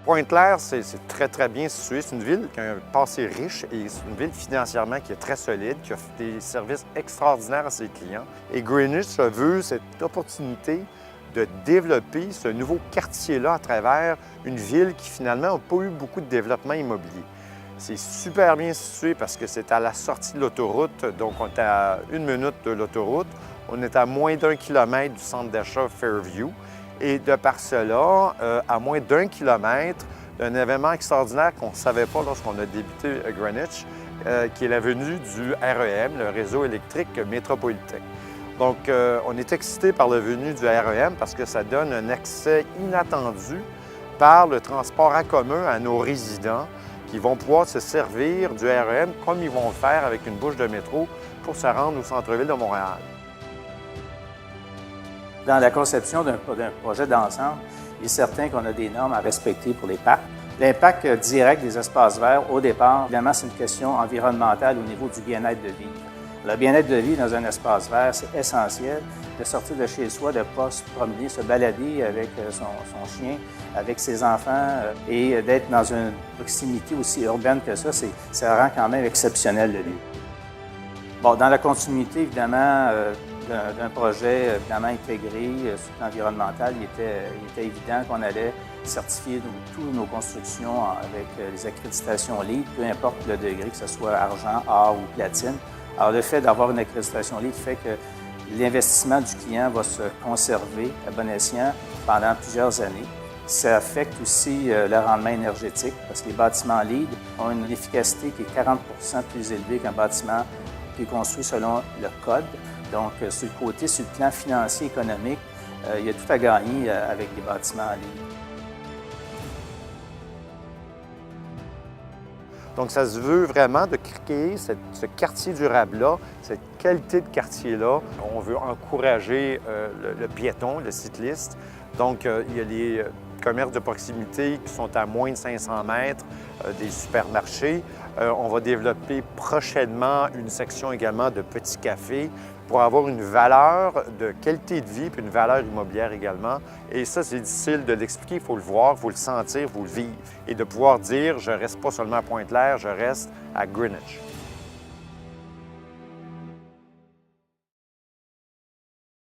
Pointe-Claire, c'est très, très bien situé. C'est une ville qui a un passé riche et c'est une ville financièrement qui est très solide, qui offre des services extraordinaires à ses clients. Et Greenwich se veut cette opportunité de développer ce nouveau quartier-là à travers une ville qui finalement n'a pas eu beaucoup de développement immobilier. C'est super bien situé parce que c'est à la sortie de l'autoroute, donc on est à 1 minute de l'autoroute. On est à moins d'1 kilomètre du centre d'achat Fairview. Et de par cela, à moins d'1 kilomètre d'un événement extraordinaire qu'on ne savait pas lorsqu'on a débuté Greenwich, qui est la venue du REM, le réseau électrique métropolitain. Donc, on est excité par la venue du REM parce que ça donne un accès inattendu par le transport en commun à nos résidents qui vont pouvoir se servir du REM comme ils vont le faire avec une bouche de métro pour se rendre au centre-ville de Montréal. Dans la conception d'un projet d'ensemble, il est certain qu'on a des normes à respecter pour les parcs. L'impact direct des espaces verts, au départ, évidemment, c'est une question environnementale au niveau du bien-être de vivre. Le bien-être de vie dans un espace vert, c'est essentiel de sortir de chez soi, de ne pas se promener, se balader avec son chien, avec ses enfants et d'être dans une proximité aussi urbaine que ça rend quand même exceptionnel le lieu. Bon, dans la continuité, évidemment, d'un projet évidemment intégré sur le plan environnemental, il était évident qu'on allait certifier toutes nos constructions avec les accréditations LEED, peu importe le degré, que ce soit argent, or ou platine. Alors, le fait d'avoir une accréditation LEED fait que l'investissement du client va se conserver à bon escient pendant plusieurs années. Ça affecte aussi le rendement énergétique parce que les bâtiments LEED ont une efficacité qui est 40 plus élevée qu'un bâtiment qui est construit selon le code. Donc, sur le plan financier, économique, il y a tout à gagner avec les bâtiments LEED. Donc, ça se veut vraiment de créer ce quartier durable-là, cette qualité de quartier-là. On veut encourager le piéton, le cycliste. Donc, il y a les commerces de proximité qui sont à moins de 500 mètres, des supermarchés. On va développer prochainement une section également de petits cafés pour avoir une valeur de qualité de vie puis une valeur immobilière également. Et ça, c'est difficile de l'expliquer. Il faut le voir, il faut le sentir, il faut le vivre. Et de pouvoir dire, je ne reste pas seulement à Pointe-Claire, je reste à Greenwich.